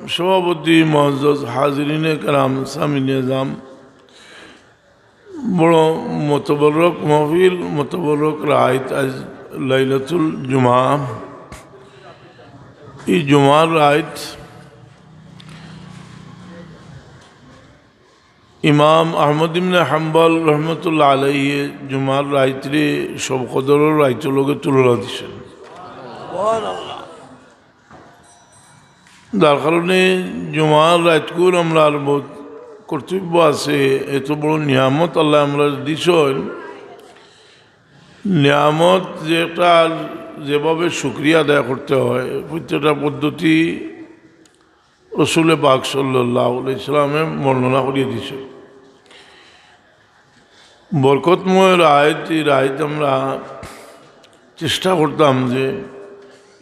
সভাপতি মুআজ্জাজ হাজিরিনে কেরাম সামিনে নিজাম বড় মোতাবরক মাহফিল মোতাবরক রাত আজ লাইলাতুল জুমা এই জুমার রাত ইমাম আহমদ ইবনে হাম্বল রহমতুল্লাহ আলাইহি জুমার রাত্রে সব কদরের রাইতের লগে তুলনা দিছেন যার কারণে জুমার রাতকুর আমরা বহুত কর্তব্য আছে এত বড় নিয়ামত আল্লাহ আমরা দিছেন নিয়ামত যেটা যেভাবে শুকরিয়া আদায় করতে হয় প্রত্যেকটা পদ্ধতি রসুল পাক সাল্লাল্লাহু আলাইহি সাল্লামে বর্ণনা করিয়ে দিছে বরকতময় রাত আমরা চেষ্টা করতাম যে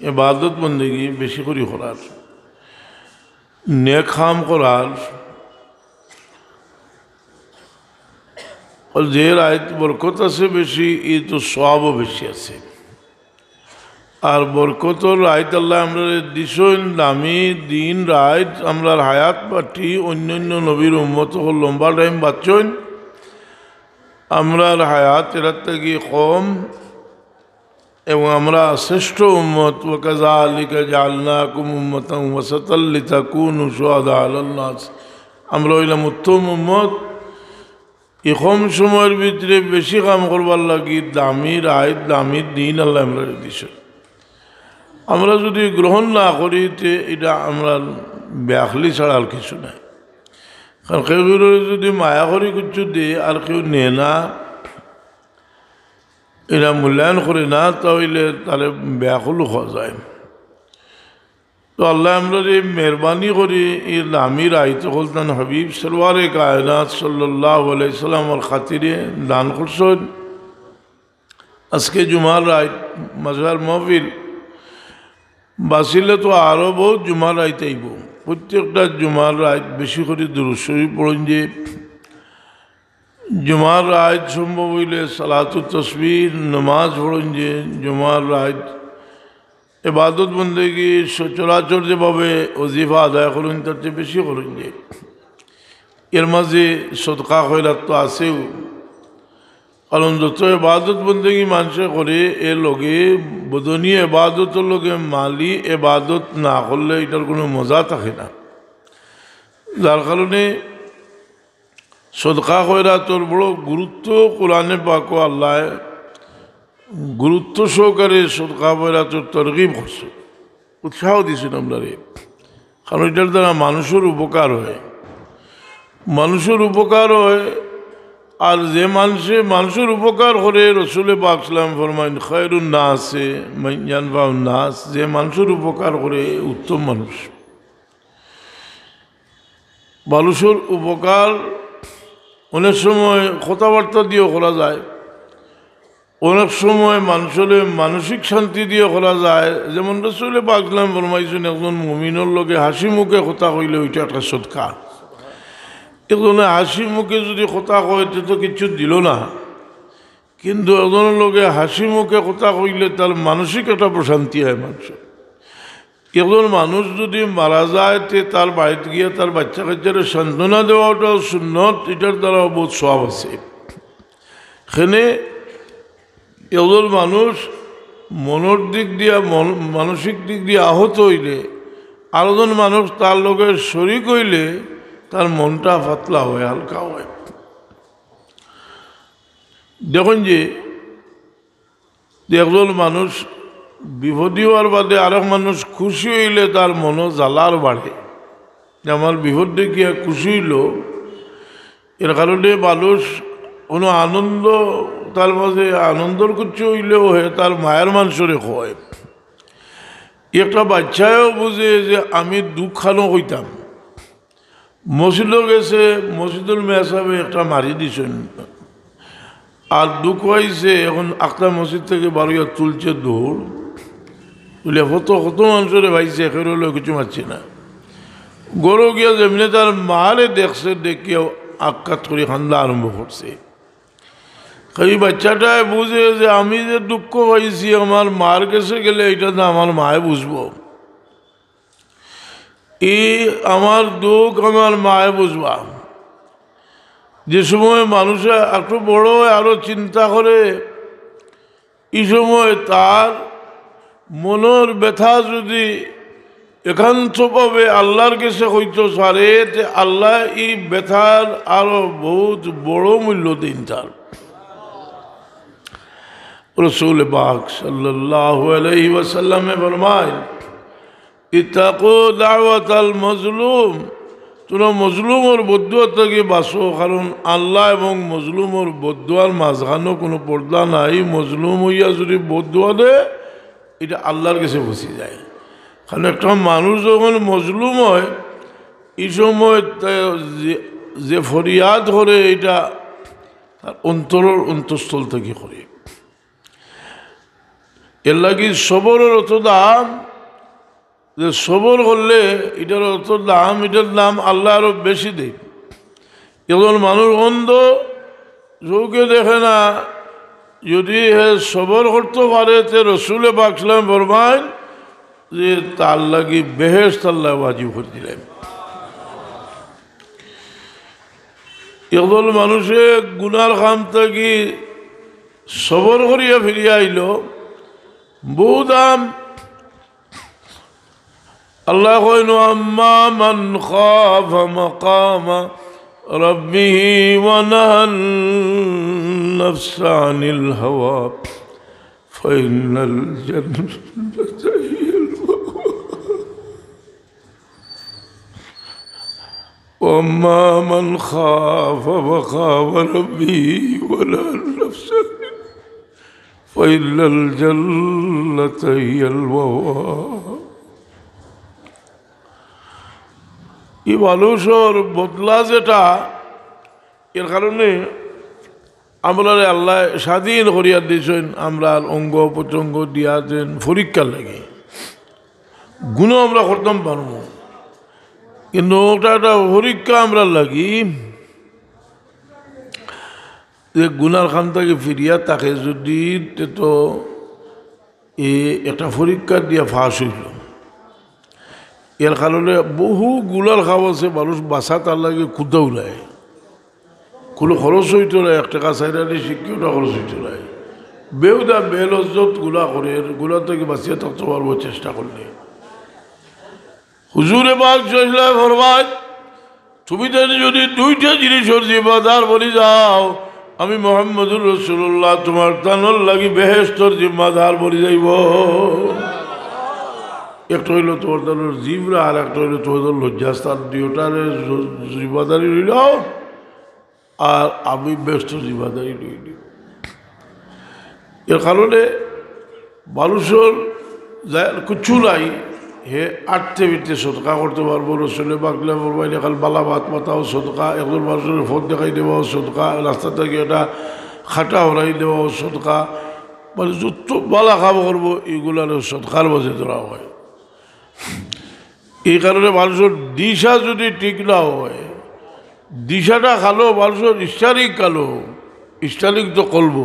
ইবাদত বন্দেগী বেশি করে করার নেক কাম করার যে রাত বরকত আছে বেশি এই তো সওয়াবও বেশি আছে আর বরকতর রাত আল্লাহ আমরা দিছেন দামি দিন রাত আমরা হায়াত পাটি অন্যান্য নবীর উম্মত লম্বা টাইম বাঁচছেন আমরার হায়াত এরার থেকে কম এবং আমরা শ্রেষ্ঠ উম্মত ওয়াকাযালিকা জাআলনাকুম উম্মাতান ওয়াসাতাল লিতাকুনু শুহাদা আলান নাস আমরা হইলাম উত্তম উম্মত এই কম সময়ের ভিতরে বেশি কাম করবার লাগি দামি রাত দামি দিন আল্লাহ আমরা দিছে আমরা যদি গ্রহণ না করি তে এটা আমরা ব্যাখলি ছাড়া আর কিছু নাই কারণ কেউ যদি মায়া করি কিছু দিয়ে আর কেউ নেয় না এরা মূল্যায়ন করে না তাহলে তাহলে ব্যাকুল হওয়া যায় তো আল্লাহ আমরা মেহরবানি করি এই দামি রাইতে বলতেন হাবিব সরওয়ারে কায়নাত সাল্লাল্লাহু আলাইহি সাল্লামের খাতিরে দান করছেন আজকে জুমার রাত মাজার মাহফিল বাসিলে তো আরও বহুত জুমার রাত আইব প্রত্যেকটা জুমার রাত বেশি করে দুরূদ শরীফ পড়েন যে জুমার রাত সম্ভব হইলে সালাতুত তাসবিহ নামাজ পড়েন যে জুমার রাত ইবাদত বন্দেগী সচরাচর যেভাবে ওজিফা আদায় করেন তার চেয়ে বেশি করেন যে এর মাঝে সদকা খয়রাত তো আছেও কারণ যত ইবাদত বন্দেগী মানুষে করে এর লগে বদনী ইবাদতের লগে মালি ইবাদত না করলে এটার কোনো মজা থাকে না যার কারণে সদকা খয়রাতর বড় গুরুত্ব কোরআনে পাক আল্লাহ গুরুত্ব সহকারে সদকা খয়রাতর তরগিব করছে উৎসাহ দিয়েছেন আমরা কারণ এটার দ্বারা মানুষের উপকার হয় আর যে মানুষের উপকার করে রসুল পাক সাল্লাম ফরমাইন খায়রুন নাসে মান ইয়ানফাউন নাস যে মানুষের উপকার করে উত্তম মানুষের উপকার অনেক সময় কথাবার্তা দিয়েও করা যায় অনেক সময় মানুষের মানসিক শান্তি দিয়ে করা যায় যেমন রসুল পাক সাল্লাম ফরমাইছেন একজন মুমিনের লগে হাসি মুখে কথা কইলে ওইটা একটা সদকা একজনে হাসি মুখে যদি কথা কয় তো কিছু দিল না কিন্তু একজনের লগে হাসি মুখে কথা কইলে তার মানসিক একটা প্রশান্তি হয় মানুষের একজন মানুষ যদি মারা যায় তে তার বাড়িতে গিয়ে তার বাচ্চা কাচ্চারে সান্ত্বনা দেওয়াটাও সুন্নত এটার দ্বারাও বহুত সওয়াব আছে এখানে একজন মানুষ মনের দিক দিয়া মানসিক দিক দিয়ে আহত হইলে আরেকজন মানুষ তার লগে শরীক হইলে তার মনটা পাতলা হয় হালকা হয় দেখুন যে একজন মানুষ বিপদী হওয়ার বাদে আরেক মানুষ খুশি হইলে তার মনও জ্বালার বাড়ে আমার বিপদ দেখিয়া খুশি হইল এর কারণে মানুষ কোনো আনন্দ তার মাঝে আনন্দর কিছু হইলেও হয় তার মায়ের মানুষরে হয় একটা বাচ্চায়ও বুঝে যে আমি দুঃখানো হইতাম মসজিদও গেছে মসজিদুল মেসাবে একটা মারি দিছেন আর দুঃখ হয়েছে এখন একটা মসজিদ থেকে বারোয়া তুলছে দৌড় তুলে কত মানুষের ভাইছে এখের হলেও কিছু মারছে না গরু গিয়া যেমনি তার মারে দেখছে দেখিয়াও আঘাত করে খান্দা আরম্ভ করছে এই বাচ্চাটায় বুঝে যে আমি যে দুঃখ পাইছি আমার মার কাছে গেলে এটা তো আমার মায়ে বুঝবো এই আমার দুঃখ আমার মায়ে বুঝবা। যে সময় মানুষে একটু বড় আরো চিন্তা করে, এই সময় তার মনের ব্যথা যদি একান্তভাবে আল্লাহর কাছে হইতে পারে, আল্লাহ এই ব্যথার আরো বহুত বড় মূল্য দিন তার। রসুল পাক সাল্লাল্লাহু আলাইহি ওয়াসাল্লামে ফরমায়, ইত্তাকু দাওয়াতাল মাজলুম, তোমরা মজলুমের বদুয়া থেকে বাঁচো, কারণ আল্লাহ এবং মজলুমের বদুয়ার মাঝখানে কোনো পর্দা নাই। মজলুম হইয়া যদি বদুয়া দেয়, এটা আল্লাহর কাছে বসে যায়। কারণ একটা মানুষ যখন মজলুম হয়, এই সময় যে ফরিয়াদ করে, এটা তার অন্তরের অন্তঃস্থল থেকে করে। এর লাগি সবরের অত দাম, যে সবর করলে এটার অত দাম, এটার দাম আল্লাহ আরো বেশি দেয়। এখন মানুষ অন্ধ, চৌকে দেখে না, যদি সবর করতে পারে, তে রসুলে পাক সাল্লাল্লাহু আলাইহি ওয়াসাল্লাম ফরমায় যে তার লাগি বেহেশত আল্লাহ ওয়াজিব করে দিলেন। এখন মানুষে গুনার কাম থেকে সবর করিয়া ফিরিয়া আইল, বহু দাম। আল্লাহ কইন, আম্মা মান খাফা মাকামা রাব্বিহি ওয়া নাহান নাফসা আনিল হাওয়া ফাইনাল জান্নাতা হিয়াল মাওয়া ওয়া আম্মা মান খাফা মাকামা রাব্বিহি ওয়া নাহান নাফসা ফাইনাল জান্নাতা হিয়াল মাওয়া। এই মানুষের বদলা যেটা, এর কারণে আমরা আল্লাহ স্বাধীন করিয়া দিয়েছেন, আমরা অঙ্গ প্রত্যঙ্গ দিয়া দেন পরীক্ষার লাগে। গুণ আমরা করতাম পারব, কিন্তু ওটা একটা পরীক্ষা আমরা লাগি, যে গুনার খান থেকে ফিরিয়া তাকে যদি, তো একটা পরীক্ষা দিয়া ফাঁস হইল। এর কারণে বহু গুলার খাওয়া আছে, মানুষ বাসা তার লাগে ক্ষুদা উলায়, কোনো খরচ হইতে নাই, 1 টাকা চাইরানি শিক্ষিত খরচ হইতে নাই। বেউদা বেলজ্জত গুলা করে, গুলা থেকে বাঁচিয়ে থাকতে পারবো চেষ্টা করলে। হুজুরে পাক সাল্লাল্লাহু ফরমায়, তুমি যদি 2টা জিনিসের জিম্মাদার বলি যাও, আমি মুহাম্মদুর রাসূলুল্লাহ তোমার তানোর লাগি বেহেশতর জিম্মাদার বলি যাইব। একটা হইল তোমার তানোর জিবরা, আর একটা হইল তোমার লজ্জাস্থান। 2টার জিম্মাদারি রইল, আর আমি ব্যস্ত জিম্মাদারি রইল। এর কারণে মানুষের কিছু নাই, হে আটতে বিটতে সদকা করতে পারবো। রসুলে বাকলে বলবাই দেখাল বালা ভাত মাতাও সদকা, একজন মানুষের ফোন দেখাই দেওয়াও সদকা, রাস্তা থেকে একটা খাটা হরাই দেওয়াও সদকা, মানে যত বালা খাব করবো এগুলার সদকার মাঝে ধরা হয়। এই কারণে মানুষের দিশা যদি ঠিক না হয়, দিশাটা খালো মানুষের ইষ্টারিক কালো, ইষ্টারিক তো কলব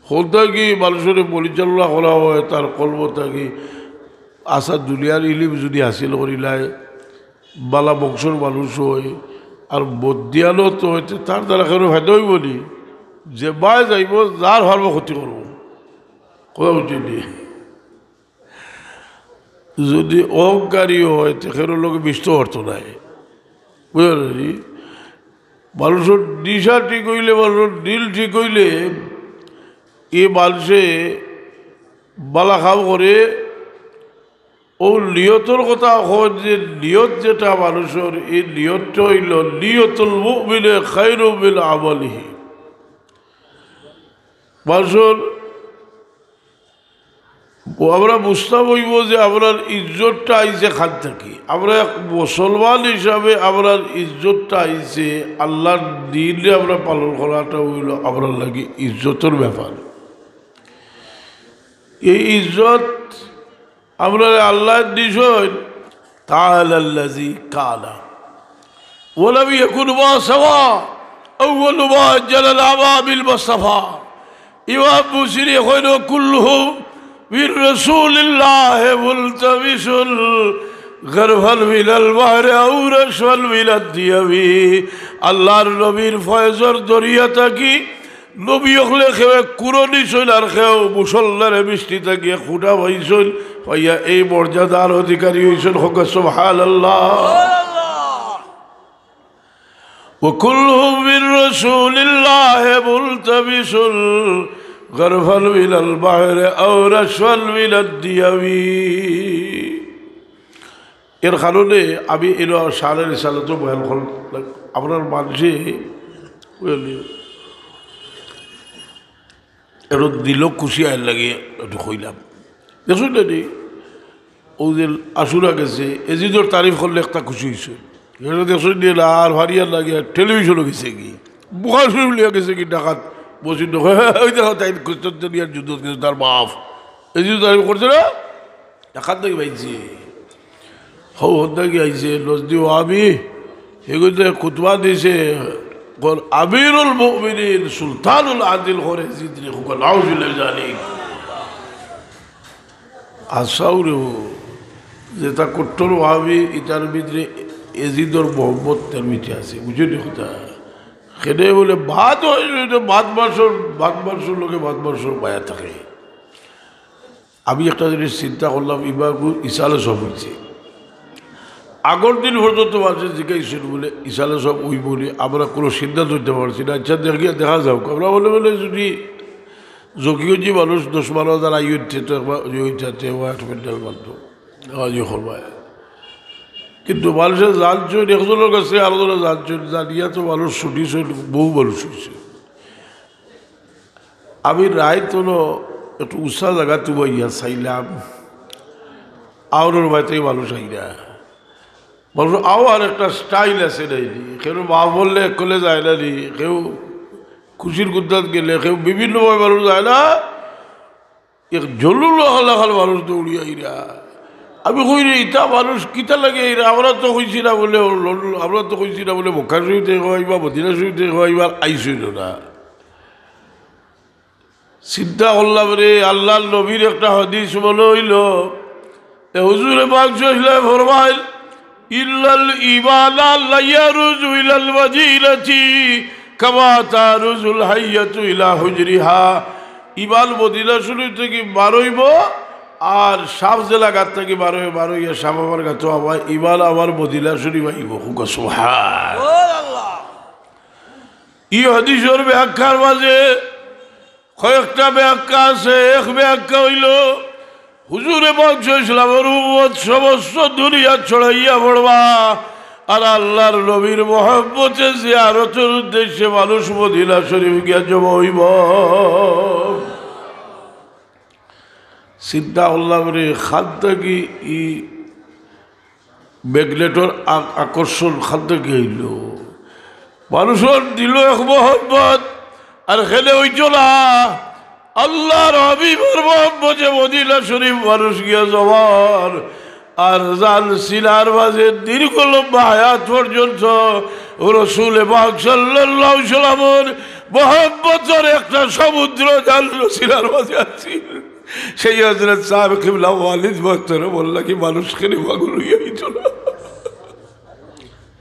হলতা কি মানুষের পরিচালনা করা হয়, তার কলব থাকি আশা দুনিয়ার ইলিম যদি হাসিল করিলায়, বালা বংশর মানুষ হয়, আর বদিয়ালো তো হইতে তার দ্বারা কেন ফায়দা হইব নি, যে বাই যাইব যার ভার্ব ক্ষতি করব কথা বুঝিনি। যদি অহংকারী হয়, তেখের লোকে বিষ্ট অর্থ নাই, বুঝলি। মানুষের দিশা ঠিক হইলে, মানুষের দিল ঠিক হইলে, এ মানুষে বালা খাও করে। ও নিয়তর কথা হয়, যে নিয়ত যেটা মানুষের, এই নিয়তটা হইল নিয়তুল মুমিনে খায়রু মিন আমালিহি। মানুষের আমরা বুঝতে হইব যে আপনার ইজ্জতটা আইছে খান থাকি। আমরা মুসলমান হিসাবে আপনার ইজ্জতটা আইছে আল্লাহর দিনে আমরা পালন করাটা হইল আপনার লাগে ইজ্জতের ব্যাপার। এই ইজ্জত আমরা আল্লাহ দিছেন, তাআলা আল্লাযী কালা ওয়া লাম ইয়াকুন মা সাওয়া আউয়ালু মা জালাল আবাবিল মুস্তাফা। ইমাম বুসিরি কইল কুল্লুহুম من رسول الله ملتمس গরফল মিলাল বাহরে আউরসল মিলাদ দিয়াবি আল্লাহর নবীর ফয়জর দরিয়া থাকি নবী হলে খেয়ে কুরনি শৈল আর খেয়েও মুসল্লারে বৃষ্টি থাকিয়ে খুঁটা হইছিল হইয়া এই মর্যাদার অধিকারী হইছিল হোক সুবহানাল্লাহ وكلهم من رسول الله ملتبس غرفا من البحر أو رشفا من الديوي এর কারণে আমি এর সালের সালাতো বয়ান করলাম আপনার মানুষে এর দিল খুশি আয় লাগে একটু কইলাম দেখুন না নি ওদের আসুরা গেছে এজিদর তারিফ করলে একটা খুশি হয়েছে দেখুন না আর হারিয়ার লাগে টেলিভিশনও গেছে কি বুখার শরীফ লিয়া গেছে কি ডাকাত বসি ওই দেখা তাই কুস্তানিয়ার যুদ্ধ গেছে তার বাপ এজিদর তারিফ করছে না ডাকাত নাকি পাইছে হৌ হত্যা কি আইছে নজদি আমি এগুলো খুতবা দিয়েছে আমিরুল মুমিনিন সুলতানুল আদিল করে জিদনি হুকুল আউযুবিল্লাহি জালিক আসাউরে যেটা কট্টর ওয়াহাবি ইটার ভিতরে এজিদর মোহাম্মদ তার মিটে আছে বুঝলি কথা সেটা বলে ভাত ভাত মাসর লোকে ভাত মাসর পায়া থাকে আমি একটা জিনিস চিন্তা করলাম ইবাগুর ইসালে সব হয়েছে আগর দিন পর্যন্ত মানুষের জিজ্ঞাসা বলে ইসালে সব ওই বলে আমরা কোনো সিদ্ধান্ত নিতে পারছি না আচ্ছা দেখিয়ে দেখা যাও আমরা বলে বলে যদি জকিওজি মানুষ 10-12 আইয়ুতে মেন্টাল মানত কিন্তু মানুষের জানছেন একজনের কাছে আলোচনা জানছেন জানিয়া তো মানুষ ছুটিছেন বহু মানুষ হয়েছে আমি রায় তো একটু উৎসাহ জায়গা তুমি ইয়া চাইলাম আওয়ার বাড়িতে মানুষ আইরা মানুষ আওয়ার একটা স্টাইল আছে নাইনি কেউ মা বললে একলে যায় না নি কেউ খুশির গুদ্দাত গেলে কেউ বিভিন্নভাবে মানুষ যায় না এক জলুল হালাখাল মানুষ দৌড়িয়ে আইরা আমি কই রে ইটা মানুষ কিতা লাগে এরা আমরা তো কইছি না বলে মক্কা শরীফে হইবা মদিনা শরীফে হইবা আইছিল না চিন্তা করলাম রে আল্লাহর নবীর একটা হাদিস মনে হইল হুজুরে পাক সাল্লাল্লাহু ফরমাইল ইল্লাল ইবালা লা ইয়ারুজু ইলাল ওয়াজিলাতি কামা তারুজুল হাইয়াতু ইলা হুজরিহা ইবাল মদিনা শরীফ থেকে বারইব আর সাপ জেলা গাছ থেকে বারো ইয়া সাপ আমার গাছ আমার ইবাল আমার মদিনা শরীফ আইব সুবহানাল্লাহ ই হাদিসের ব্যাখ্যার মাঝে কয়েকটা ব্যাখ্যা আছে এক ব্যাখ্যা হইল হুজুরে পাক ইসলামের উম্মত সমস্ত দুনিয়া ছড়াইয়া পড়বা আর আল্লাহর নবীর মহব্বতে জিয়ারতের উদ্দেশ্যে মানুষ মদিনা শরীফ গিয়া জমা হইব চিন্তা করলাম রে খাদ্য কি ই ম্যাগনেটর আকর্ষণ খাদ্য কি হইল মানুষের দিল এক মহব্বত আর খেলে হইল না আল্লাহর হাবিবের মহব্বতে মদিনা শরীফ মানুষ গিয়া জমার আর জান সিনার মাঝে দীর্ঘ লম্বা হায়াত পর্যন্ত রাসূল পাক সাল্লাল্লাহু আলাইহি ওয়াসাল্লামের মহব্বতের একটা সমুদ্র জান সিনার মাঝে আছে সেই হযরত সাহেব কিবলা ওয়ালিদ বক্তরে বললা কি মানুষ কেন পাগল হইয়া গেল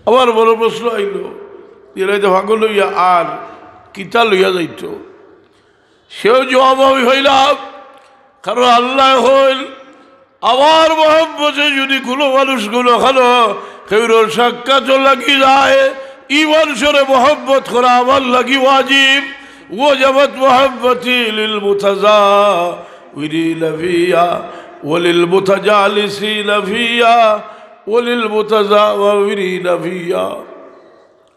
আমার বড় প্রশ্ন আইল এরা তো পাগল হইয়া আর কিতা লইয়া যাইত সেও জবাব আমি হইলাম কারণ আল্লাহ হইল আমার মহব্বতে যদি কোনো মানুষগুলো খালো কেউর সাক্ষাৎ লাগি যায় ইমান সরে মহব্বত করা আমার লাগি ওয়াজিব ওয়াজাবাত মহব্বতি লিল মুতাজাওয়িরিনা ফিহা ওয়ালিল মুতাজালিসিনা ফিহা ওয়ালিল মুতাজাওয়িরিনা ফিহা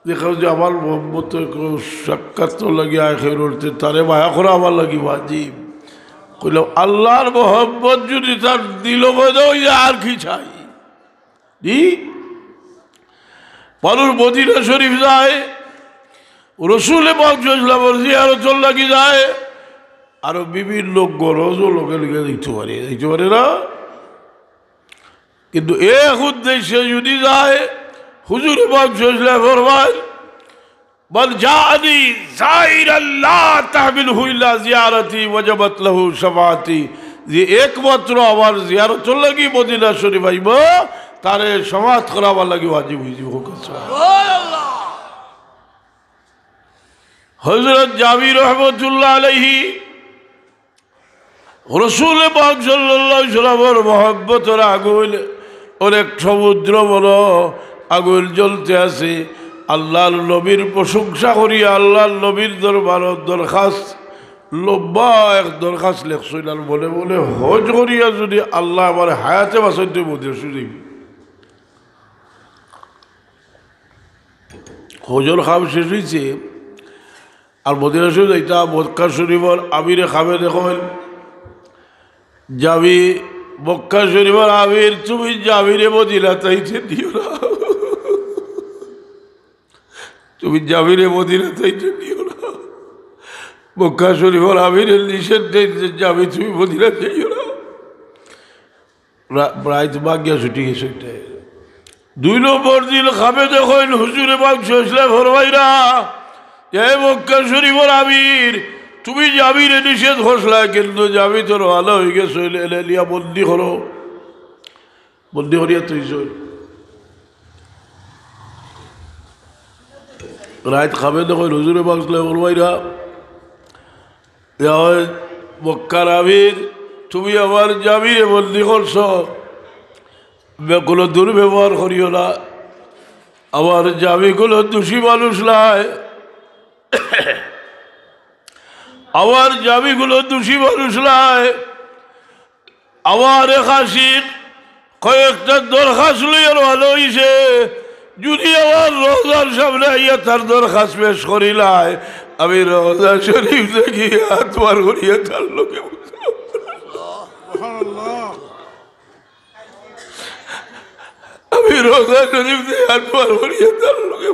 দেখো যে আমার মহব্বত সাক্ষাৎ লাগি আয় খেরতে তারে মায়া করা আমার লাগি ওয়াজিব কইলাম আল্লাহর মহব্বত যদি তার দিল বোধ আর কি চাই মানুষ মদিনা শরীফ যায় রসুলে পাক সাল্লাল্লাহু আলাইহি ওয়াসাল্লাম লাগি যায় আরো বিভিন্ন গরজও লোকে লিখে দিতে পারে না কিন্তু এক উদ্দেশ্যে যদি যায় হুজুরে পাক সাল্লাল্লাহু আলাইহি ওয়াসাল্লাম ফরমায় বল জানি যায়রান লা তাহমিলহু ইল্লা জিয়ারতি ওয়াজাবাত লাহু শাফাআতি যে একমাত্র আমার জিয়ারত লাগি মদিনা শরীফ আইব তারে সমাজ করাবার লাগে ওয়াজিব হয়েছে। হযরত জাবির রহমতুল্লাহ আলাইহি রাসূল পাক সাল্লাল্লাহু আলাইহি ওয়াসাল্লামের মহব্বতের আগুন অনেক সমুদ্র বড় আগুন জ্বলতে আছে। আল্লাহর নবীর প্রশংসা করি আল্লাহর নবীর দরবারত দরখাস্ত লম্বা এক দরখাস্ত লেখছিল আর বলে বলে হজ করিয়া যদি আল্লাহ আমার হায়াতে বাঁচাইতে মধ্যে শুনি হজর খাম শেষ হয়েছে আর মদিনা শরীফ যাইতা মক্কা শরীফর আমিরে খাবে দেখেন যাবি মক্কা শরীফর আমির তুমি জাবিরে মদিনা চাইতে দিও না, তুমি জাবিরে মদিনা চাইতে দিও না। মক্কা শরীফর আমিরের নিষেধ যাবি তুমি মদিনা চাইও না। প্রায় তো বাগিয়া ছুটি গেছে। 2 নম্বর দিন খাবে দেখেন হুজুরে বাক্স ফরমাইরা এ মক্কা শরীফর আমির তুমি জাবিরে নিষেধ ঘোষলা কিন্তু যাবি তোর ভালো হয়ে গেছে লিয়া বন্দি করো, বন্দি করিয়া তুই রাত খাবে দেখেন হুজুরে বাক্স ফরমাইরা মক্কার আমির তুমি আমার জাবিরে বন্দি করছ, কোনো দুর্ব্যবহার করিও না। আমার জামিগুলো দোষী মানুষ নাই, আমার জামিগুলো দোষী মানুষ নাই। আমার এক আশিক কয়েকটা দরখাস্ত লইয়ার ভালো হইছে, যদি আমার রোজার সামনে আইয়া তার দরখাস্ত পেশ করিলাই আমি রোজা শরীফ দেখি হাত বার করিয়া তার লোকে আমি রোজা শরীফ দিয়ে হাত বার করিয়া তার লোকে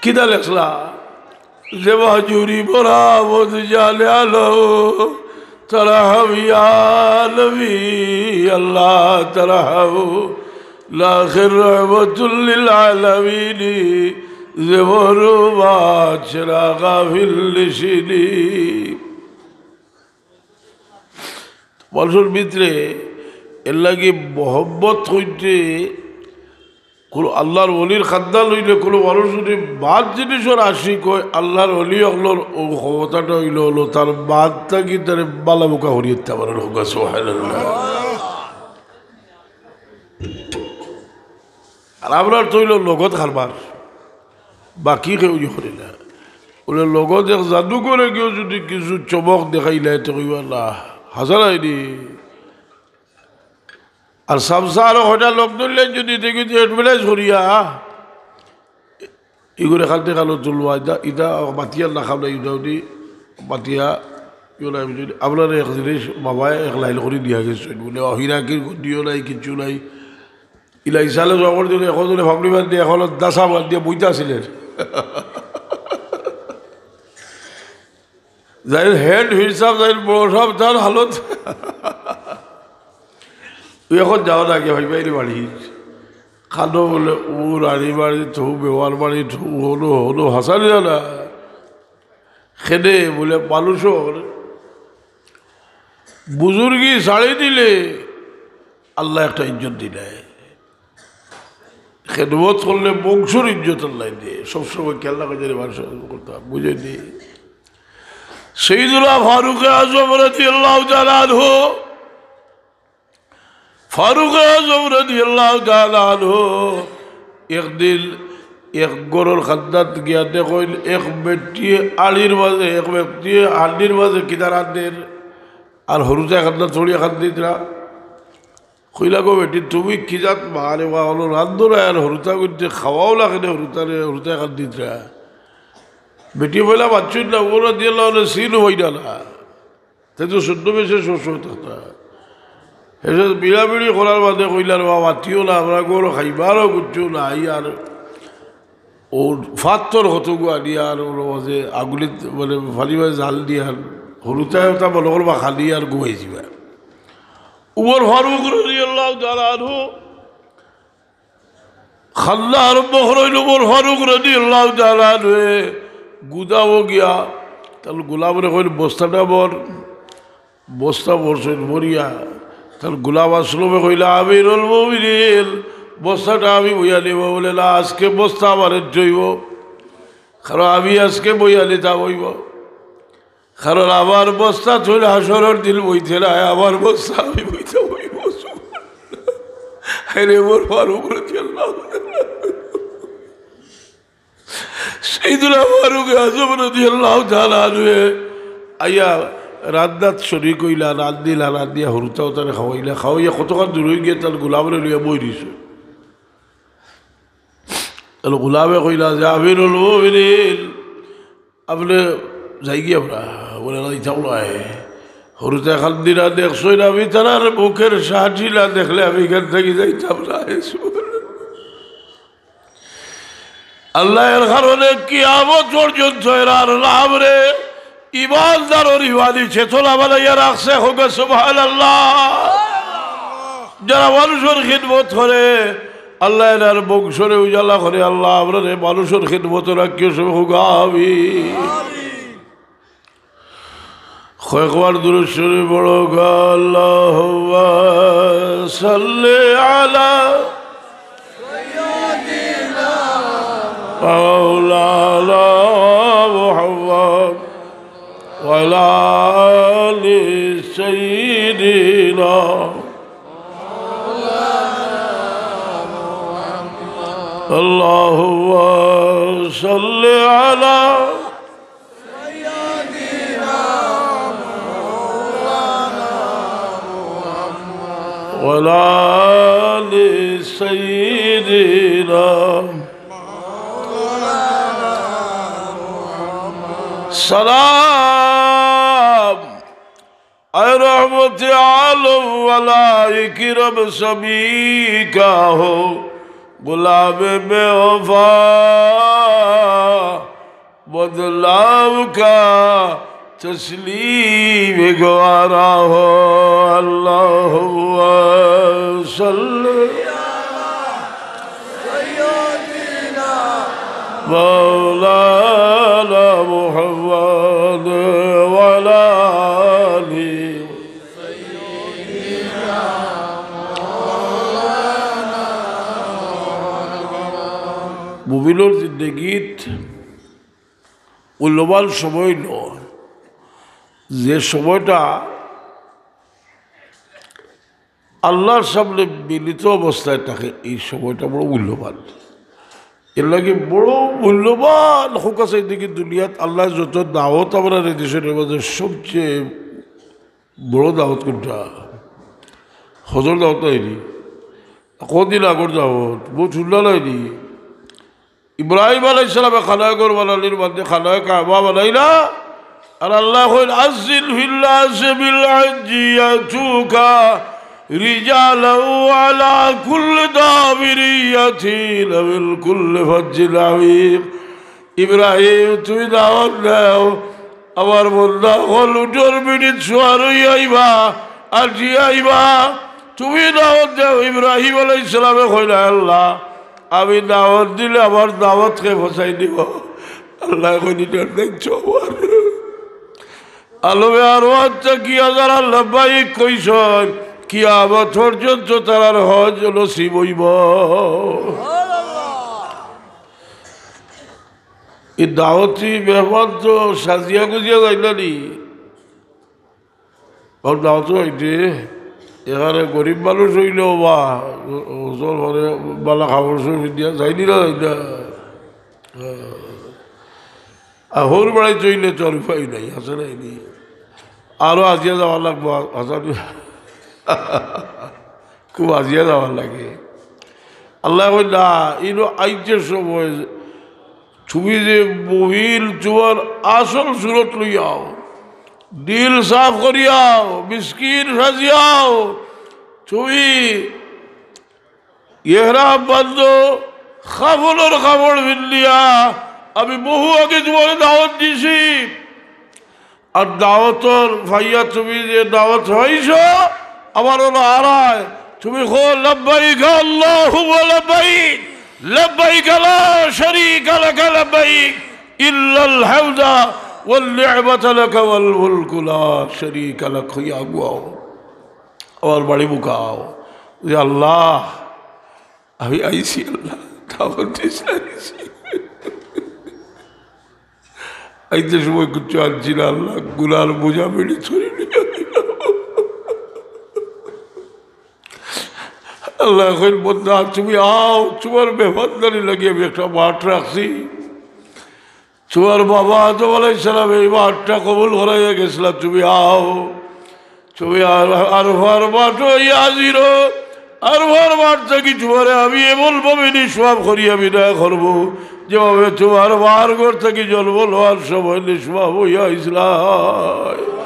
কিদা লেখলা যে বাজুরি বরাবদ জালে আলো তারা হাবিয়া নবী আল্লাহ তারা হাবু লাখির রহমতুল লিল আলামিন যে বরবাদ সেরা গাফিল লিশিনি। মানুষের ভিতরে এর লাগে মহব্বত হইতে কোনো আল্লাহর অলির খাদ্দা লইলে কোনো মানুষ যদি বাদ জিনিসের আশিক হয় আল্লাহর অলি অগলোর ও ক্ষমতাটা হইলে হলো তার বাদটা কি তার বালাবোকা হরিয়ে পারে হোক। আর আপনার তৈল লগত খারবার বাকি কেউ করি না বলে লগত এক জাদু করে কেউ যদি কিছু চমক দেখাইলে তো কইব না হাজার আইনি। আর সামসা আরো হঠাৎ লোক ধরলে যদি দেখি এডভার্টাইজ করিয়া এগুলো খালতে খালো তুলবা ইটা বাতিয়া না খাবলা ইটা বাতিয়া আপনার এক জিনিস বাবাই এক লাইন করে দিয়া গেছে বলে অহিরাকির দিও নাই কিছু নাই ইলা ইসালে জগর দিলে এখন যদি ভাবলি বাদ দিয়ে এখন দাসা বাদ দিয়ে বইতে আসিলেন যাই হেড হিসাব যাই বড় সব তার হালত তুই এখন যাও না কে ভাই বাইরে বাড়ি খানো বলে ও রানী বাড়ি থু বেওয়ার বাড়ি থু হলো হলো হাসানি না খেদে বলে মানুষর বুজুর্গি ছাড়ি দিলে আল্লাহ একটা ইজ্জত দিলে খেদমত করলে বংশর ইজ্জত আল্লাহ দিয়ে সবসময় খেলা কাজে মানুষ করতাম বুঝে নি। সৈয়দুল্লাহ ফারুক আজম রাদিয়াল্লাহু তাআলা আনহু ফারুক আজম রাদিয়াল্লাহু তাআলা আনহু একদিন এক গরুর খাদ্দাত গিয়া দেখইল এক ব্যক্তি আলির মাঝে এক ব্যক্তি আলির মাঝে কিদার আদের আর হরুজা খাদ্দাত ছড়িয়া খাদ দিতরা কইলা গো বেটি তুমি কি জাত মারে বা হলো রান্ধরা আর হরুতা করতে খাওয়াও লাগে না হরুতা খাদ দিতরা বেটি বইলা বাচ্চুই না ওরা দিয়ে সিল হই না তাই তো শুদ্ধ বেশি শোষ হইতা এসে বিড়াবিড়ি করার বাদে কইলার বা মাতিও না আমরা গরু খাইবারও করছো না আর ও ফাত্তর হতো গো আনি আর ওর মাঝে আগুলিত মানে ফালিবাই জাল দিয়ে আর হরুতায় ওটা মনে করবা খালি আর ঘুমাই যাবা উমর ফারুক রাদিয়াল্লাহু তাআলা আনহু খাল্লা আরম্ভ হইল উমর ফারুক রাদিয়াল্লাহু তাআলা আনহু গুদাও গিয়া তাহলে গোলামরে কইল বস্তাটা বর বস্তা বলছেন ভরিয়া, তাহলে গোলাম আসলমে কইলা আমিরুল মুমিনিন বস্তাটা আমি বইয়া নিব, বলে না আজকে বস্তা আমার জইব, কারণ আমি আজকে বইয়া নিতা বইব, কারণ আমার বস্তা চলে হাসরের দিন বইতে না, আমার বস্তা আমি বইতে বইব। আরে ওর ফারুক রাদিয়াল্লাহু তাআলা, সাইয়েদুনা ফারুক আযম রাদিয়াল্লাহু তাআলা আনহু আইয়া রান্নাত শরীর কইলা, রান্দিলা, রান্দিয়া হরুতাও তারা খাওয়াইলা, খাওয়াইয়া কতক্ষণ দূর হয়ে গিয়ে তার গোলামরে লইয়া বই দিছ। তাহলে গোলামে কইলা যে আমিরুল মুমিনিন আপনি যাই গিয়ে আমরা, বলে না ইচ্ছাও নয়, হরুতে খান দিনা দেখছই না, আমি তার মুখের সাহায্য না দেখলে আমি এখান থেকে যাইতাম না। আল্লাহর কারণে কিয়ামত পর্যন্ত এরার লাভ রে ইমানদার ও ইমানি চেতনা বানাইয়া রাখছে। হোক সুবহানাল্লাহ। যারা মানুষের খিদমত করে আল্লাহ এনার বংশরে উজালা করে, আল্লাহ আমরা মানুষের খিদমত রাখিও সব হোক আমিন। কয়েকবার দুরূদ শরীফ পড়ো, আল্লাহুম্মা সাল্লি আলা সাইয়্যিদিনা মাওলানা মুহাম্মদ ওয়া আলা আলি সাইয়্যিদিনা আল্লাহুম্মা সাল্লি আলা وعلى آل سيدنا سلام اے رحمت عالم ولائک رب سبھی کا ہو غلام بے وفا بدلاو کا تسلیم گوارا ہو اللہم صلی سیدنا مولانا محمد وعلی آلہ سیدنا مولانا মুমিনের জিন্দেগীত মূল্যবান সময় নয়, যে সময়টা আল্লাহর সামনে মিলিত অবস্থায় থাকে, এই সময়টা বড় মূল্যবান। এর লাগে বড় মূল্যবান হোক আছে এদিকে দুনিয়াত আল্লাহ যত দাওয়াত আমরা দেশের মধ্যে সবচেয়ে বড় দাওয়াত কোনটা? হজর দাওয়াত হয়নি, কদিন আগর দাওয়াত বহুত সুন্দর হয়নি। ইব্রাহিম আলাইহিস সালামে খানায় ঘর বানালির মধ্যে খানায় কাবা বানাইলা, আর আল্লাহ কইল আযিল ফিল নাস বিল হজ্জি ইয়াতুকা রিজালান আলা কুল্লি দাবিরি ইয়াতিনা বিল কুল্লি ফজ্জিল আযীম। ইব্রাহিম তুমি দাওয়াত দাও, আমার বন্দা হল উঠোর মিনিট সোয়ার আইবা আর জি আইবা, তুমি দাওয়াত দাও। ইব্রাহিম আলাইহিস সালামে কইল আল্লাহ আমি দাওয়াত দিলে আমার দাওয়াতকে বসাই দিব। আল্লাহ কইল দেখছো আলমে আরো আচ্ছা কি হাজার আল্লাহ ভাই কইসন কিয়ামত পর্যন্ত তার হজ নসিব হইব। এই দাওয়াতি মেহমান তো সাজিয়া গুজিয়া যাইলানি, দাওয়াত হইতে এখানে গরিব মানুষ হইলেও বা ওজন ঘরে বালা খাবার দিয়া যাইনি না, যাই না আহর বেড়াই চইলে চল উপায় নাই, আছে নাইনি আরো আজিয়া যাওয়ার লাগবো। হাজার খুব আজিয়া যাওয়ার লাগে। আল্লাহ কইলা ইনো আইজের সময় তুমি যে মহিল তোমার আসল সুরত লইয়াও, দিল সাফ করিয়াও, মিসকিন সাজিয়াও, তুমি ইহরাম বান্ধ, খাবলের খাবড় ভিন্দিয়া। আমি বহু আগে তোমার দাওয়াত দিছি, আর দাওয়াতর ভাইয়া তুমি যে দাওয়াত হইছ আমার হলো আড়াই, তুমি খো লব্বাইক আল্লাহুম্মা লব্বাইক লব্বাইক লা শারীকা লাক লব্বাইক ইল্লাল হামদা والنعمة لك والملك لا شريك لك يا الله আমার বাড়ি বুকাও যে আল্লাহ আমি আইছি আল্লাহ দাওয়াত দিছি আইতে সময় কিছু আনছি না আল্লাহ গুলার বোঝা বেড়ে ছড়ি আল্লাহ এখন বন্ধা তুমি আও তোমার মেহমানদারি লাগিয়ে আমি একটা মাঠ রাখছি তোমার বাবা আদম আলাইহিস সালাম এই মাঠটা কবুল করাইয়া গেছিলাম তুমি আও তুমি আরফার মাঠ হাজির আরফার মাঠ থেকে তোমার আমি এমনভাবে নিষ্পাপ করিয়া বিদায় করবো যেভাবে তোমার বার ঘর থেকে জন্ম লওয়ার সময় নিষ্পাপ হইয়া ইসলাম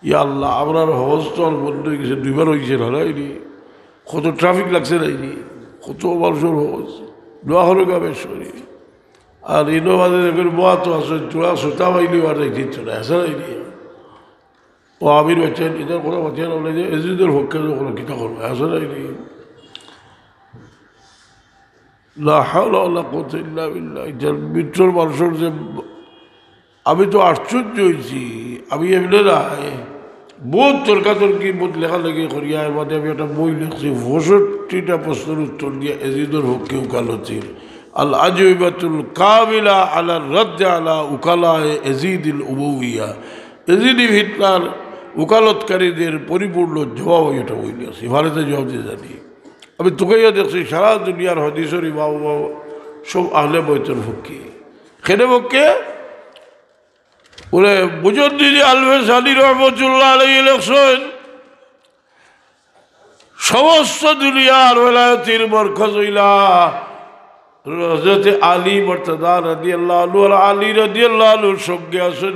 ইয়া আল্লাহ আপনার হজস্থল বন্ধ হয়ে গেছে দুইবার হয়েছে হয়নি কত ট্রাফিক লাগছে নাইনি কত মানুষের হজ দোয়া হলো গামেশ্বরী আর ইনোভাদের এবার বোয়া তো আছে চূড়া সোতা পাইলি আর দিচ্ছ না আসা নাইনি ও আমির বাচ্চা এটার কথা বাচ্চা বলে যে এজিদের পক্ষে যখন কিতা করবে আসা নাইনি লা হাওলা ওয়ালা কুওয়াতা ইল্লা বিল্লাহ যার মৃত্যুর মানুষের যে আমি তো আশ্চর্য হয়েছি আমি এমনি নাই বহুত তর্কাতর্কি বহুত লেখালেখি করিয়া মানে আমি একটা বই লিখছি ৬৫টা প্রশ্নের উত্তর দিয়ে এজিদের পক্ষে উকালতির আল আজইবাতুল কাবিলা আলা রদ্দ আলা উকালায়ে এজিদুল উবুইয়া এজিদি হিটলার উকালতকারীদের পরিপূর্ণ জবাব এটা বই লিখছি ভারতে জবাব দিয়ে জানি আমি তোকেইয়া দেখছি সারা দুনিয়ার হাদিসের ইমাম সব আহলে বৈতের পক্ষে খেনে পক্ষে বলে মুজাদ্দিদ আলভেস আলী রহমতুল্লাহ আলাইহি লিখছেন সমস্ত দুনিয়ার ওলায়তের মরকজ হইলা হযরত আলী মুর্তজা রাদিয়াল্লাহু আনহু আর আলী রাদিয়াল্লাহু আনহুর সঙ্গে আছেন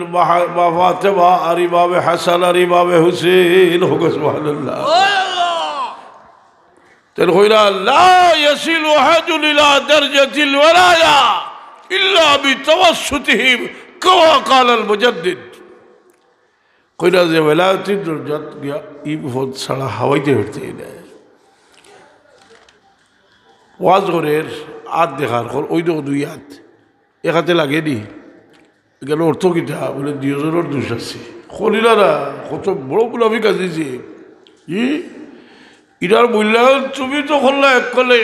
মা ফাতেমা আর ইমাম হাসান আর ইমাম হুসাইন সুবহানাল্লাহ তেন কইরা লা ইয়াসিলু আহাদুন ইলা দারজাতিল ওয়ালায়া ইল্লা বিতাওয়াসসুতিহিম كما قال المجدد কইরা যে ওলায়তের দরজাত গিয়া ই বহুত সারা হাওয়াইতে উঠতে না ওয়াজ করের আত দেখার কর ওই তো দুই হাত এক হাতে লাগে নি গেল অর্থ কিতা বলে ২০০০ দোষ আছে খলিলারা কত বড় গুলামি কাজিছে ইটার মূল্যায়ন তুমি তো করলা এক কলে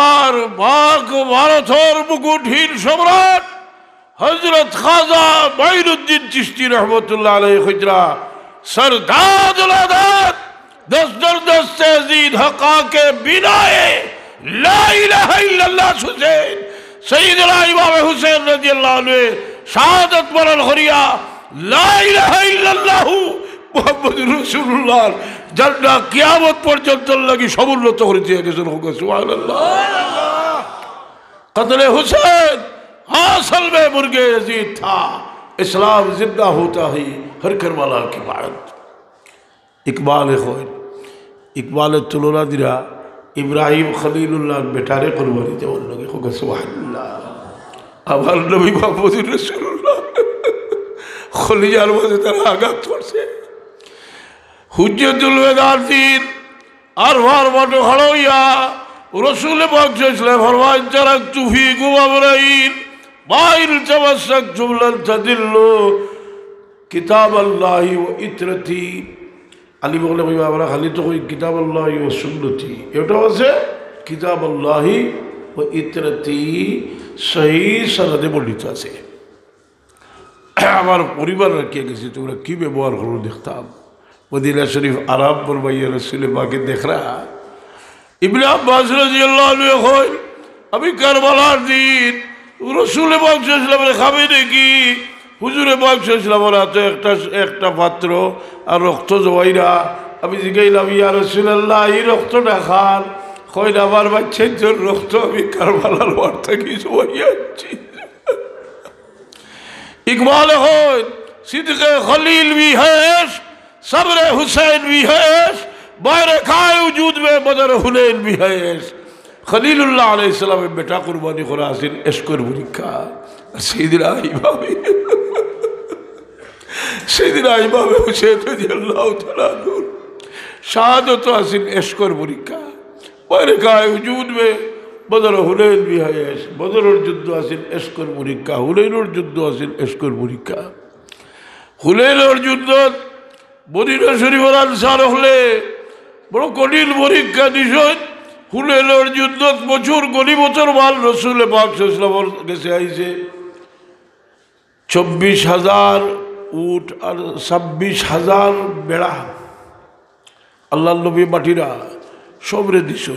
আর ভারতের মুকুটহীন সম্রাট হযরত খাজা মাইনুদ্দিন চিশতি রহমতুল্লাহ আলাইহি খুজরা সরদারুল আদাত দস্তে যীদ হকাকে বিনায়ে লা ইলাহা ইল্লাল্লাহ হুসাইন সাইয়্যিদুনা ইমাম হুসাইন রাদিয়াল্লাহু আনহু শাহাদাত বরণ করিয়া লা ইলাহা ইল্লাল্লাহ মুহাম্মদুর রাসূলুল্লাহ জান্নাত কিয়ামত পর্যন্ত লাগি সমুন্নত করে দিয়ে গেছেন সুবহানাল্লাহ কতলে হুসাইন असल में मुर्गे यजीद था इस्लाम जिंदा होता ही हर करबला के बाद इकबाल खोल इकबाल तुलना दिरा इब्राहिम खलीलुल्लाह बेटारे कुर्बानी देवन लगे होगा सुबहानल्लाह আমার নবী মুহাম্মদুর রাসূলুল্লাহ খলিজার মধ্যে তার আঘাত করছে হুজ্জতুল ওয়াদার দিন আর ভার বড় হড়ইয়া রাসূল পাক সাল্লাল্লাহু ফরমান তারাকতু ফীকুম আমরাইন মাইল তামাসসাক জুমলান তাদিল্লু কিতাবাল্লাহি ওয়া ইতরাতি আলী বলে ভাই আমরা খালি তো কই কিতাবাল্লাহি ওয়া সুন্নতি এটা আছে কিতাবাল্লাহি ওয়া ইতরাতি সহি সনদে বর্ণিত আছে আমার পরিবার রাখিয়া গেছি তোমরা কি ব্যবহার করো দেখতাম মদিনা শরীফ আরাম ফরমাইয়া রাসূল পাকে দেখরা ইবনে আব্বাস রাদিয়াল্লাহু আনহু কই আমি কারবালার দিন রাসূল পাক সাল্লাল্লাহু আলাইহি খাবে নাকি হুজুরে পাক সাল্লাল্লাহু আলাইহি একটা একটা পাত্র আর রক্ত জবাইরা আমি জিগাইলাম ইয়া রাসূলুল্লাহ এই রক্তটা খান কই আমার বাচ্চার রক্ত আমি কারবালার ওয়ার থেকে জবাইয়া আনছি इकबाल हो सिद्क़े खलील भी है सब्र हुसैन भी है बाहर खाए वजूद में बदर हुनैन भी है खलीलुल्लाह अलैहि सलाम बेटा कुर्बानी करा हासिल एशकुर बुरिका सैयदना इमाम हुसैन रज़ियल्लाहु तआला अन्हु शहादत हासिल एशकुर बुरिका बाहर खाए वजूद में বদর হুনাইন বিহায়েস বদরের যুদ্ধ আছিল এস্কর পরীক্ষা হুনাইনের যুদ্ধ আছিল এস্কর পরীক্ষা হুনাইনের যুদ্ধত মদিনা শরীফের আনসার হলে বড় কঠিন পরীক্ষা দিছেন হুনাইনের যুদ্ধত প্রচুর গনিমতের মাল রসুল পাক সাল্লাল্লাহু আলাইহি ওয়াসাল্লামের কাছে আইছে 24,000 উট আর 26,000 বেড়া আল্লাহ নবী মাটিরা সবরে দিছে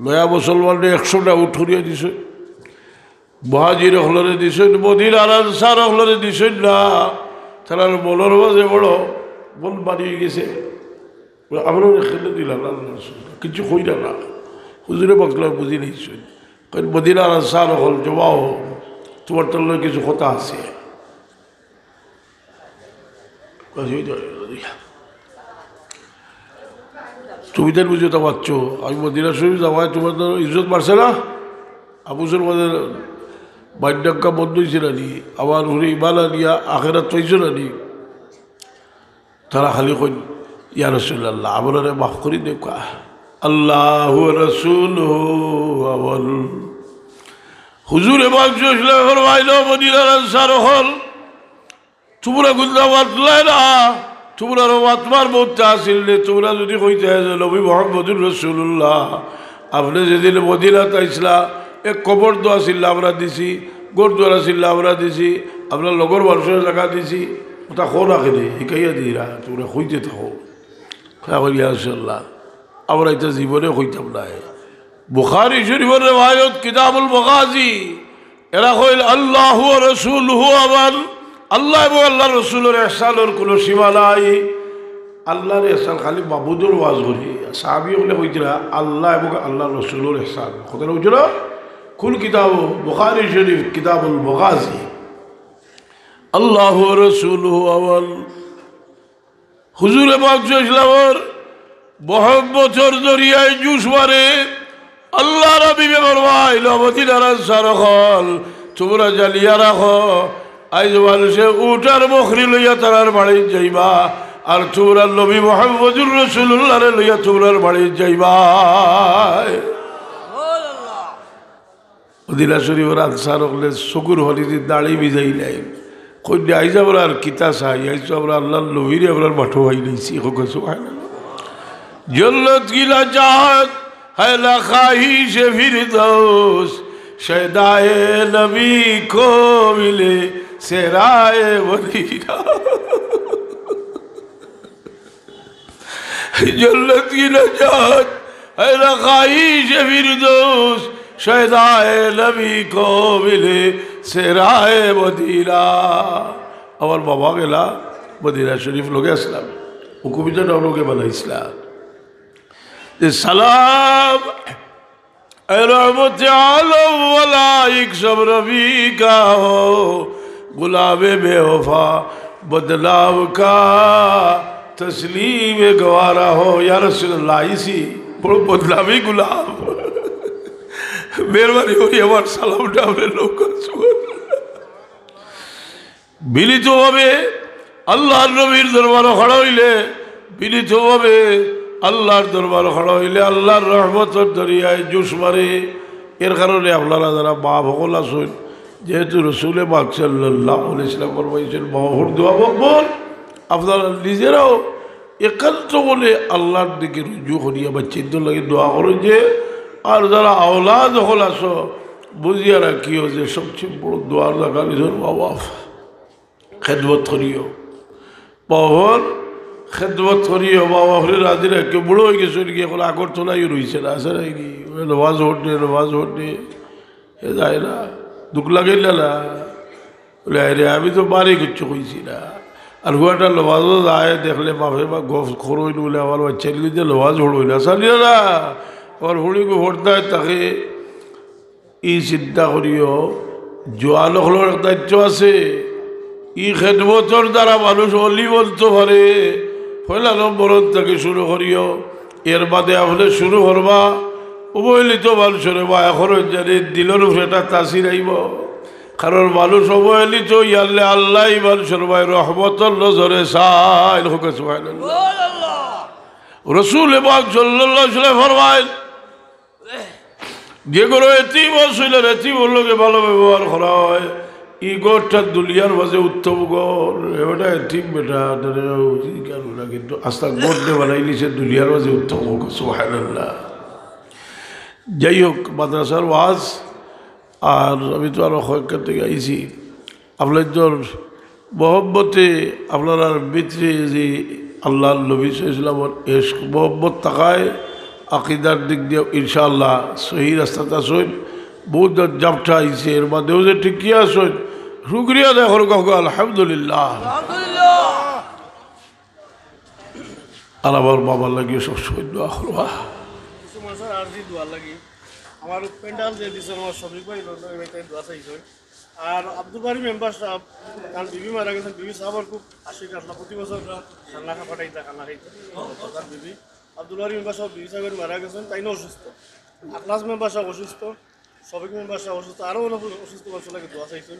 নয়া মুসলমানরে 100টা উট হরিয়া দিছে মুহাজির হলরে দিছে মদিনার আনসার হলরে দিছে না তারা বলর মাঝে বড় বল বাড়িয়ে গেছে আমরা খেলে দিলাম আল্লাহ কিছু কইরা না হুজুরে বকলা বুঝি নিয়েছেন মদিনার আনসার হল জবাও তোমার তোর কিছু কথা আছে তুমি তো বুঝতে পারছো আমি মদিনা শরীফ যাওয়ায় তোমার তো ইজ্জত বাড়ছে না আবুসের মধ্যে বাদ্যাক্কা বন্ধ হয়েছে নানি আবার হুরে ইমান আনিয়া আখেরাত পাইছো নানি তারা খালি কই ইয়া রাসূলুল্লাহ আপনারে মাফ করে দেখা আল্লাহু রাসূলুহু আওয়াল হুজুরে পাক সাল্লাল্লাহু আলাইহি ওয়াসাল্লাম মদিনার আনসার হল তোমরা গুন্দা বাতলায় না তোমরা আত্মার মধ্যে আসিলে তোমরা যদি কইতে নবী মুহাম্মদুর রাসূলুল্লাহ আপনি যেদিন মদিনাতে আইসলা এক কবর দোয়া ছিল আমরা দিছি গোরদ্বারা ছিল আমরা দিছি আপনার লগর মানুষের জায়গা দিছি ওটা খো রাখে দে শিকাইয়া দিরা তোমরা কইতে থাকো ইনশাআল্লাহ আমরা এটা জীবনে কইতাম না বুখারী শরীফের রিওয়ায়াত কিতাবুল মাগাজি এরা কইল আল্লাহু ওয়া রাসূলুহু আওয়াল আল্লাহ এবং আল্লাহর রসুলের এহসানের কোনো সীমা নাই আল্লাহর এহসান খালি মাবুদুর ওয়াজ করি সাহাবী বলে কইছিলা আল্লাহ এবং আল্লাহর রসুলের এহসান কথা বুঝল কুল কিতাব বুখারী শরীফ কিতাবুল মাগাজি আল্লাহু ওয়া রাসূলুহু আওয়াল হুজুরে পাক ইসলামের মহব্বতের দরিয়ায় জুস মারে আল্লাহ নবী ফরমাইল মদিনার আনসার হল তোমরা জ্বালিয়া রাখো আইজ মানুষে উঠার বকরি লইয়া তারার বাড়ি যাইবা আর তোমরা নবী মুহাম্মদুর রাসূলুল্লাহরে লইয়া তোমরার বাড়ি যাইবা মদিনা শরীফের আনসার হলে চকুর হলিতে দাড়ি বিজাই নাই কন্যা আইজ আমরা আর কিতা চাই আইজ আমরা আল্লাহর নবীরে আমরা মাঠো হাই নিয়েছি জল্লত গিলা জাহাদ है लखाहिश फिरदौस शहदाए नबी को मिले सेराए मदीना जन्नत की नजात है लखाहिश फिरदौस शहदाए नबी को मिले सेराए मदीना और बाबा गेला मदीना शरीफ लोग इस्लाम हुकूमत लोग बना इस्लाम सलाम रहमत आलम वलाइक सब रबी का हो गुलाबे बेवफा बदलाव का तस्लीम गवारा हो या रसूलुल्लाह इसी बड़ो बदलावी गुलाब मेहरबानी हो আমার সালামটা আপনি লোক মিলিতভাবে আল্লাহর নবীর দরবারে খড়া হইলে মিলিতভাবে আল্লাহর দরবার খড়া হইলে আল্লাহর রহমতের দরিয়ায় জুস মারে এর কারণে আপনারা যারা মা ভকল আসুন যেহেতু রসুলে পাক সাল্লাল্লাহু আলাইহি ওয়াসাল্লাম ফরমাইছেন মাহুর দোয়া বকবুল আপনারা নিজেরাও একান্ত বলে আল্লাহর দিকে রুজু করিয়া বা চিন্তা লাগে দোয়া করেন যে আর যারা আওলাদ হল আসো বুঝিয়া রাখিও যে সবচেয়ে বড় দোয়ার লাগা নিজের বাবা খেদমত করিও বাবার খেদমত করিও বাবা হলে রাজি রাখে বুড়ো হয়ে গেছে গিয়ে এখন আগরতলাই রয়েছে না আসে নাকি নমাজ হটে এ যায় না দুঃখ লাগে না বলে আরে আমি তো বাড়ি কিচ্ছু কইছি না আর হুয়াটা নমাজও যায় দেখলে বাপে বা গফ খরইল বলে আমার বাচ্চা যে নমাজ হড়ই না চালিয়ে না আমার হুড়িকে হরতায় তাকে ই চিন্তা করিও জোয়ান হলোর দায়িত্ব আছে ই খেদমতর দ্বারা মানুষ অলি বলতে পারে পয়লা নম্বর থেকে শুরু করিও এর বাদে আপনি শুরু করবা অবহেলিত মানুষের বা এখন জানি দিলের উপরে একটা তাসির আইব কারণ মানুষ অবহেলিত ইয়ারলে আল্লাহ মানুষের ভাই রহমতর নজরে চাই রসুল পাক সাল্লাল্লাহু আলাইহি ওয়াসাল্লাম ফরমাইল যে কোনো এতিম আসলে এতিমের লোকে ভালো ব্যবহার করা হয় ই গড়টা দুলিয়ার মাঝে উত্তম গড় এবারটা ঠিক বেটা না কিন্তু আস্তা গড় বানাই নিছে দুলিয়ার মাঝে উত্তম সুবহানাল্লাহ। যাই হোক মাদ্রাসার ওয়াজ আর আমি তো আরো কয়েকটা থেকে আইছি আপনাদের মহব্বতে আপনারা ভিতরে যে আল্লাহর নবী ইসলামর এশক মহব্বত থাকায় আকিদার দিক দিয়ে ইনশাআল্লাহ সহি রাস্তাতে আসুন বহুত জাপটা আইছে এর মাধ্যমেও যে ঠিকই আসুন শুক্রিয়া দেখো কাউকে আলহামদুলিল্লাহ। আর আমার বাবার লাগিয়ে সবসময় দোয়া করবা আমার পেন্ডাল যে দিছে আমার শফিক ভাই দোয়া চাইছে। আর আব্দুল বারি মেম্বার সাহেব কারণ বিবি মারা গেছেন, বিবি সাহেবের খুব আশিক আসলা প্রতি বছর খানা পাঠাইতা খানা খাইতে তার বিবি আব্দুল বারি মেম্বার সাহেব বিবি সাহেবের মারা গেছেন, তাই না অসুস্থ। আকলাস মেম্বার সাহেব অসুস্থ, শফিক মেম্বার সাহেব অসুস্থ, আরও অনেক অসুস্থ মানুষকে দোয়া চাইছেন।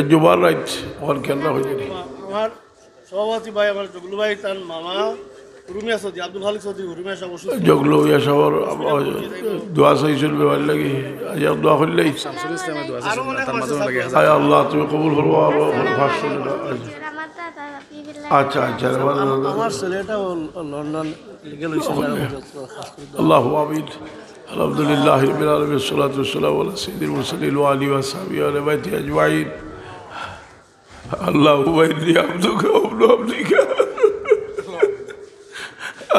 জুমার রাইট আমার কেনা হয়ে যায় আমার সভাপতি ভাই আমার জগলু ভাই তার মামা রুমিয়া সৌদি আব্দুল খালিক সৌদি রুমিয়া সাহেব অসুস্থ। জগলু ইয়া সবার দোয়া চাইছিল বেবার লাগি আজ দোয়া করলেই আয় আল্লাহ তুমি কবুল করবো। আচ্ছা আচ্ছা আমার ছেলেটা লন্ডন লিগেল আল্লাহু আমিন। আলহামদুলিল্লাহ রাব্বিল আলামিন والصلاه والسلام على سيد المرسلين وعلى اله وصحبه وعلى بيته اجمعين। اللهم اني عبدك وابن عبدك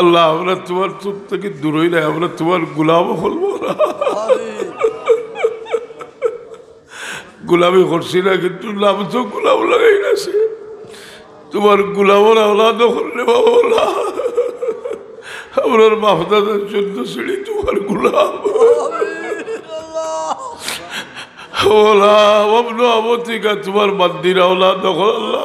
আল্লাহ আমরা তোমার চুপ থেকে দূরই নাই, আমরা তোমার গোলাম হলবো না। গোলামি করছি না কিন্তু নাম তো গোলাম লাগাই গেছে, তোমার গোলামের আওলাদ করলে বাবা আপনার বাপদাদার জন্য সিঁড়ি তোমার গোলাম ওলা অবন অবতিকা তোমার মন্দির আওলাদ দখল আল্লাহ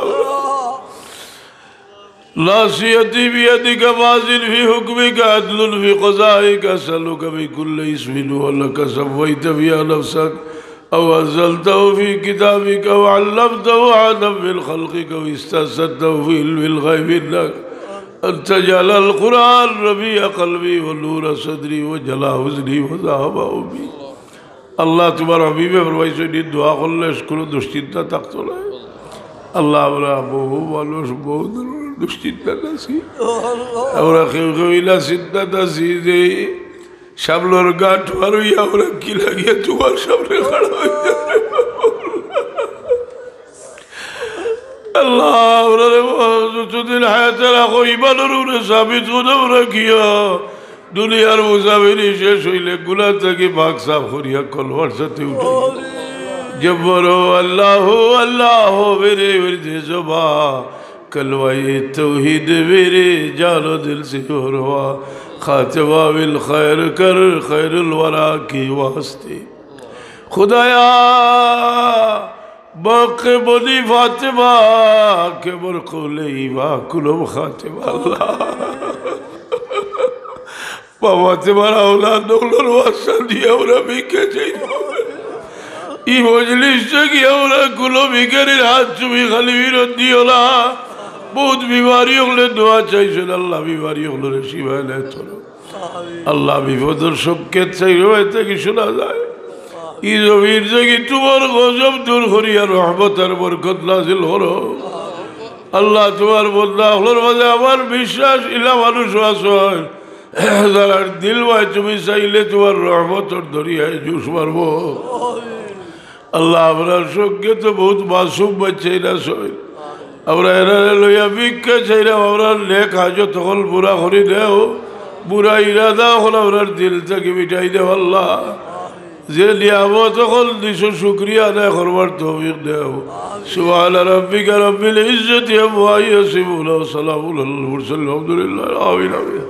ناصيتي بيدك ماضٍ في حكمك عدل في قضائك أسألك بكل اسم هو لك سميت بها نفسك أو أنزلته في كتابك أو علمته أحدا من خلقك أو استأثرته في علم الغيب إنك أن تجعل القرآن ربيع قلبي ونور صدري وجلاء حزني وذهاب همي। আল্লাহ তোমার হাবিবে ফরমাইছে এই দোয়া করলে কোনো দুশ্চিন্তা থাকতো না। আল্লাহ আমরা বহু মানুষ বহু দুশ্চিন্তাত আছি, আমরা কেউ কেউ ইলা চিন্তাত আছি যে সামনের গাঠ মারুই আমরা কি লাগিয়ে তোমার সামনে খাড়া হয়ে যাবে। আল্লাহ আমরা যতদিন হায়াতে রাখো ইমানের উপরে সাবিত কদম রাখিয়া দুনিয়ার মুসাফিরি শেষ হইলে গুনাহ থেকে পাক সাফ করিয়া কলওয়ার সাথে উঠে जबर अल्लाह अल्लाह मेरे वर्दे ज़ुबा कलवाए तौहीद मेरे जानो दिल से हुआ खातिमा बिल खैर कर खैरुल वरा के वास्ते खुदाया बाक़े बनी फातिमा के बरक़ुले वा कुलुम खातिमा अल्लाह बाबा तुम्हारा औलाद डॉक्टर वास्ता दिया और अभी क्या चाहिए এই মজলিসটা কি আমরা কোনো ভিখারির হাত চুমি খালি বিরত দিও না। বহুত বিমারি হলে দোয়া চাইছেন আল্লাহ বিমারি হলে শিবায় নেয় চলো আল্লাহ বিপদের সংকেত চাইল থেকে শোনা যায় ই জমির থেকে তোমার গজব দূর করিয়া রহমতের বরকত নাজিল হলো। আল্লাহ তোমার বন্ধা হলোর মাঝে আমার বিশ্বাস ইলা মানুষ আসন যারা দিল ভাই তুমি চাইলে তোমার রহমতের দরিয়ায় জুস মারবো। আল্লাহ আপনার সঙ্গে তো বহুত মাসুম বাচ্চাই না সই আমরা এরা লইয়া ভিক্ষা চাইলাম আমরা নেক হাজত হল বুড়া করি দেও বুড়া ইরাদা হল আপনার দিল থেকে মিটাই দেও। আল্লাহ যে নিয়ামত হল দিছ শুক্রিয়া আদায় করবার তৌফিক দেও। সুবহানা রাব্বিকা রাব্বিল ইজ্জাতি আম্মা ইয়াসিফুন ওয়া সালামুন আলাল মুরসালিন আলহামদুলিল্লাহ আমিন আমিন।